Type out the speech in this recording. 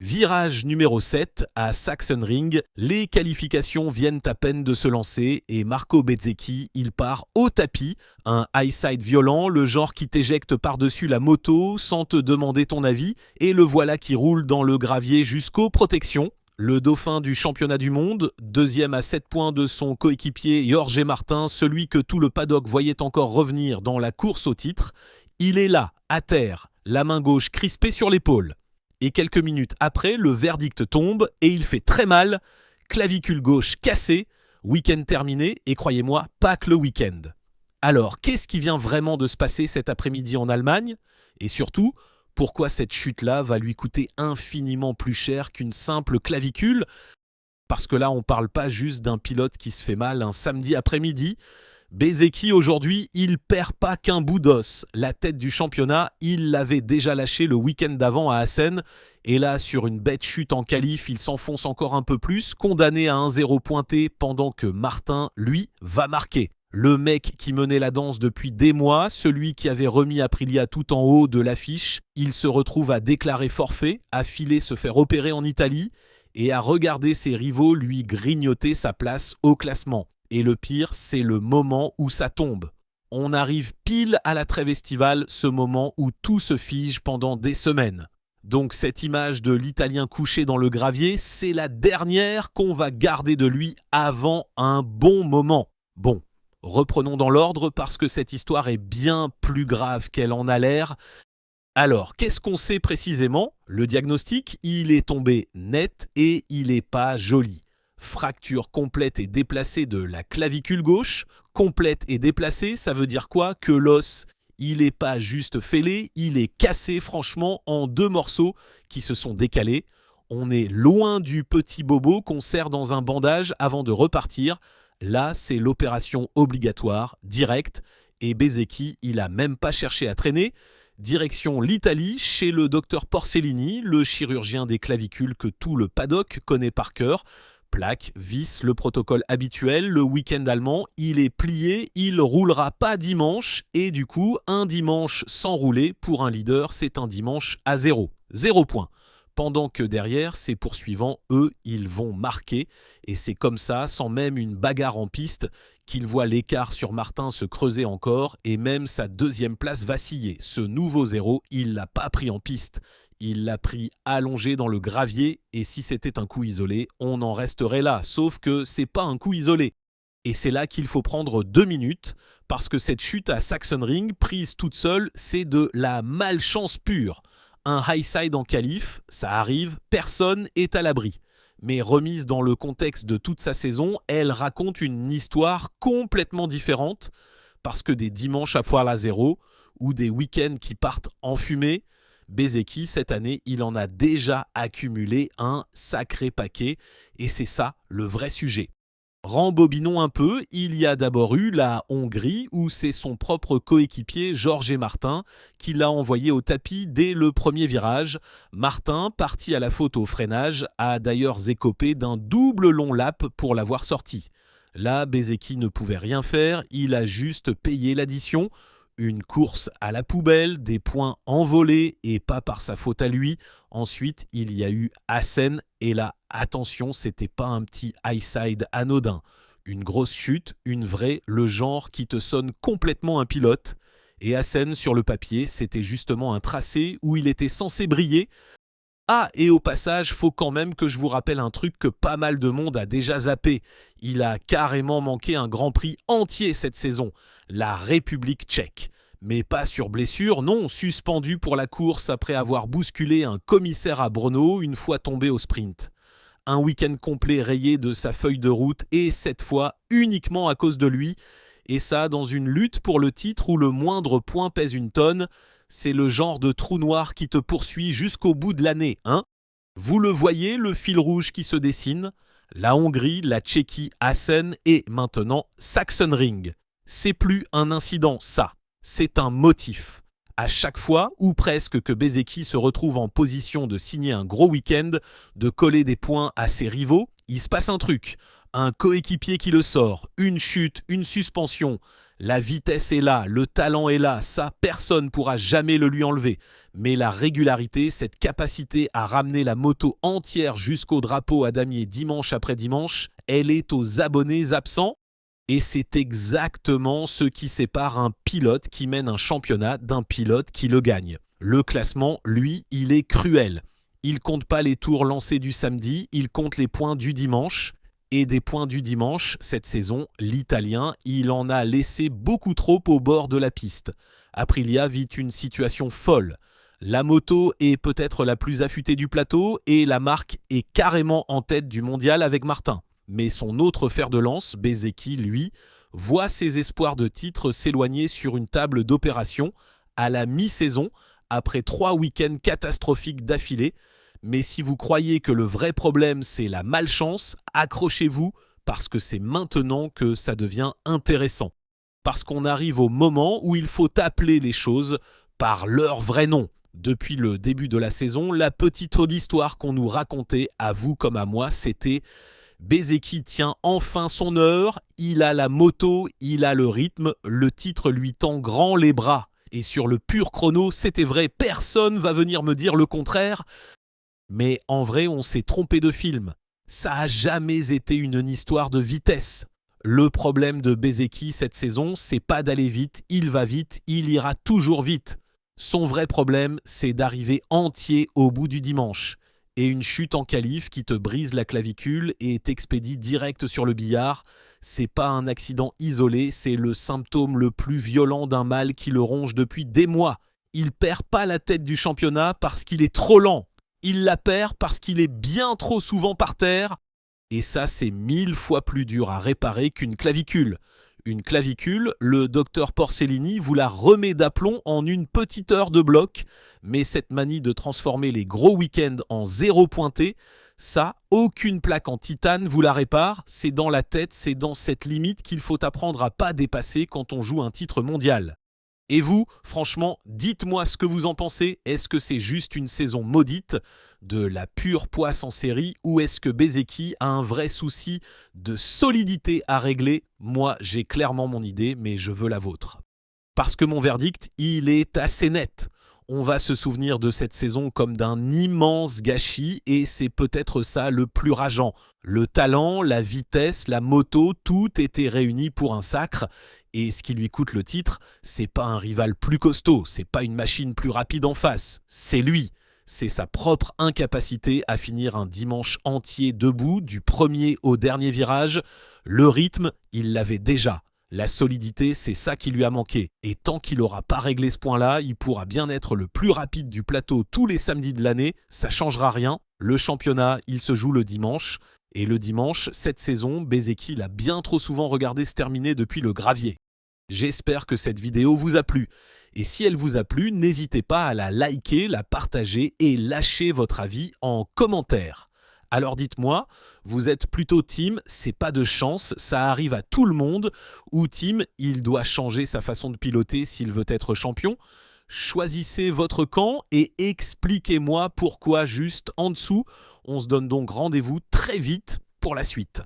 Virage numéro 7 à Sachsenring, les qualifications viennent à peine de se lancer et Marco Bezzecchi, il part au tapis, un high side violent, le genre qui t'éjecte par-dessus la moto sans te demander ton avis et le voilà qui roule dans le gravier jusqu'aux protections. Le dauphin du championnat du monde, deuxième à 7 points de son coéquipier Jorge Martin, celui que tout le paddock voyait encore revenir dans la course au titre, il est là, à terre, la main gauche crispée sur l'épaule. Et quelques minutes après, le verdict tombe et il fait très mal. Clavicule gauche cassée, week-end terminé et croyez-moi, pas que le week-end. Alors, qu'est-ce qui vient vraiment de se passer cet après-midi en Allemagne ? Et surtout, pourquoi cette chute-là va lui coûter infiniment plus cher qu'une simple clavicule ? Parce que là, on ne parle pas juste d'un pilote qui se fait mal un samedi après-midi. Bezzecchi, aujourd'hui, il perd pas qu'un bout d'os. La tête du championnat, il l'avait déjà lâché le week-end d'avant à Assen. Et là, sur une bête chute en qualif, il s'enfonce encore un peu plus, condamné à 1-0 pointé pendant que Martin, lui, va marquer. Le mec qui menait la danse depuis des mois, celui qui avait remis Aprilia tout en haut de l'affiche, il se retrouve à déclarer forfait, à filer se faire opérer en Italie et à regarder ses rivaux lui grignoter sa place au classement. Et le pire, c'est le moment où ça tombe. On arrive pile à la trêve estivale, ce moment où tout se fige pendant des semaines. Donc cette image de l'Italien couché dans le gravier, c'est la dernière qu'on va garder de lui avant un bon moment. Bon, reprenons dans l'ordre parce que cette histoire est bien plus grave qu'elle en a l'air. Alors, qu'est-ce qu'on sait précisément ? Le diagnostic, il est tombé net et il n'est pas joli. Fracture complète et déplacée de la clavicule gauche. Complète et déplacée, ça veut dire quoi ? Que l'os, il n'est pas juste fêlé, il est cassé franchement en 2 morceaux qui se sont décalés. On est loin du petit bobo qu'on serre dans un bandage avant de repartir. Là, c'est l'opération obligatoire, directe, et Bezzecchi, il n'a même pas cherché à traîner. Direction l'Italie, chez le docteur Porcellini, le chirurgien des clavicules que tout le paddock connaît par cœur. Plaque, vis, le protocole habituel, le week-end allemand, il est plié, il roulera pas dimanche, et du coup, un dimanche sans rouler, pour un leader, c'est un dimanche à 0. 0 point. Pendant que derrière, ses poursuivants, eux, ils vont marquer, et c'est comme ça, sans même une bagarre en piste, qu'il voit l'écart sur Martin se creuser encore, et même sa deuxième place vaciller. Ce nouveau 0, il l'a pas pris en piste. Il l'a pris allongé dans le gravier et si c'était un coup isolé, on en resterait là. Sauf que c'est pas un coup isolé. Et c'est là qu'il faut prendre 2 minutes parce que cette chute à Sachsenring, prise toute seule, c'est de la malchance pure. Un high side en qualif, ça arrive, personne est à l'abri. Mais remise dans le contexte de toute sa saison, elle raconte une histoire complètement différente parce que des dimanches à foire à 0 ou des week-ends qui partent en fumée, Bezzecchi, cette année, il en a déjà accumulé un sacré paquet et c'est ça le vrai sujet. Rembobinons un peu, il y a d'abord eu la Hongrie où c'est son propre coéquipier Jorge Martin qui l'a envoyé au tapis dès le premier virage. Martin, parti à la faute au freinage, a d'ailleurs écopé d'un double long lap pour l'avoir sorti. Là, Bezzecchi ne pouvait rien faire, il a juste payé l'addition. Une course à la poubelle, des points envolés et pas par sa faute à lui. Ensuite, il y a eu Assen et là, attention, c'était pas un petit high side anodin. Une grosse chute, une vraie, le genre qui te sonne complètement un pilote. Et Assen, sur le papier, c'était justement un tracé où il était censé briller. Ah, et au passage, faut quand même que je vous rappelle un truc que pas mal de monde a déjà zappé. Il a carrément manqué un Grand Prix entier cette saison, la République tchèque. Mais pas sur blessure, non, suspendu pour la course après avoir bousculé un commissaire à Brno une fois tombé au sprint. Un week-end complet rayé de sa feuille de route et cette fois uniquement à cause de lui. Et ça dans une lutte pour le titre où le moindre point pèse une tonne. C'est le genre de trou noir qui te poursuit jusqu'au bout de l'année, hein ? Vous le voyez, le fil rouge qui se dessine ? La Hongrie, la Tchéquie, Assen et maintenant Sachsenring. C'est plus un incident, ça. C'est un motif. À chaque fois, ou presque, que Bezzecchi se retrouve en position de signer un gros week-end, de coller des points à ses rivaux, il se passe un truc. un coéquipier qui le sort, une chute, une suspension. La vitesse est là, le talent est là, ça personne ne pourra jamais le lui enlever. Mais la régularité, cette capacité à ramener la moto entière jusqu'au drapeau à damier dimanche après dimanche, elle est aux abonnés absents. Et c'est exactement ce qui sépare un pilote qui mène un championnat d'un pilote qui le gagne. Le classement, lui, il est cruel. Il compte pas les tours lancés du samedi, il compte les points du dimanche. Et des points du dimanche, cette saison, l'Italien, il en a laissé beaucoup trop au bord de la piste. Aprilia vit une situation folle. La moto est peut-être la plus affûtée du plateau et la marque est carrément en tête du mondial avec Martin. Mais son autre fer de lance, Bezzecchi, lui, voit ses espoirs de titre s'éloigner sur une table d'opération à la mi-saison, après 3 week-ends catastrophiques d'affilée. Mais si vous croyez que le vrai problème c'est la malchance, accrochez-vous parce que c'est maintenant que ça devient intéressant. Parce qu'on arrive au moment où il faut appeler les choses par leur vrai nom. Depuis le début de la saison, la petite histoire qu'on nous racontait, à vous comme à moi, c'était Bezzecchi tient enfin son heure, il a la moto, il a le rythme, le titre lui tend grand les bras. Et sur le pur chrono, c'était vrai, personne va venir me dire le contraire. Mais en vrai, on s'est trompé de film. Ça a jamais été une histoire de vitesse. Le problème de Bezzecchi cette saison, c'est pas d'aller vite, il va vite, il ira toujours vite. Son vrai problème, c'est d'arriver entier au bout du dimanche. Et une chute en qualif qui te brise la clavicule et t'expédie direct sur le billard, c'est pas un accident isolé, c'est le symptôme le plus violent d'un mal qui le ronge depuis des mois. Il perd pas la tête du championnat parce qu'il est trop lent. Il la perd parce qu'il est bien trop souvent par terre. Et ça, c'est 1000 fois plus dur à réparer qu'une clavicule. Une clavicule, le docteur Porcellini vous la remet d'aplomb en une petite heure de bloc. Mais cette manie de transformer les gros week-ends en zéro pointé, ça, aucune plaque en titane vous la répare. C'est dans la tête, c'est dans cette limite qu'il faut apprendre à pas dépasser quand on joue un titre mondial. Et vous, franchement, dites-moi ce que vous en pensez. Est-ce que c'est juste une saison maudite, de la pure poisse en série, ou est-ce que Bezzecchi a un vrai souci de solidité à régler? Moi, j'ai clairement mon idée, mais je veux la vôtre. Parce que mon verdict, il est assez net. On va se souvenir de cette saison comme d'un immense gâchis et c'est peut-être ça le plus rageant. Le talent, la vitesse, la moto, tout était réuni pour un sacre. Et ce qui lui coûte le titre, c'est pas un rival plus costaud, c'est pas une machine plus rapide en face, c'est lui. C'est sa propre incapacité à finir un dimanche entier debout, du premier au dernier virage. Le rythme, il l'avait déjà. La solidité, c'est ça qui lui a manqué. Et tant qu'il n'aura pas réglé ce point-là, il pourra bien être le plus rapide du plateau tous les samedis de l'année, ça changera rien. Le championnat, il se joue le dimanche. Et le dimanche, cette saison, Bezzecchi l'a bien trop souvent regardé se terminer depuis le gravier. J'espère que cette vidéo vous a plu. Et si elle vous a plu, n'hésitez pas à la liker, la partager et lâcher votre avis en commentaire. Alors dites-moi, vous êtes plutôt team, c'est pas de chance, ça arrive à tout le monde, ou team, il doit changer sa façon de piloter s'il veut être champion? Choisissez votre camp et expliquez-moi pourquoi juste en dessous. On se donne donc rendez-vous très vite pour la suite.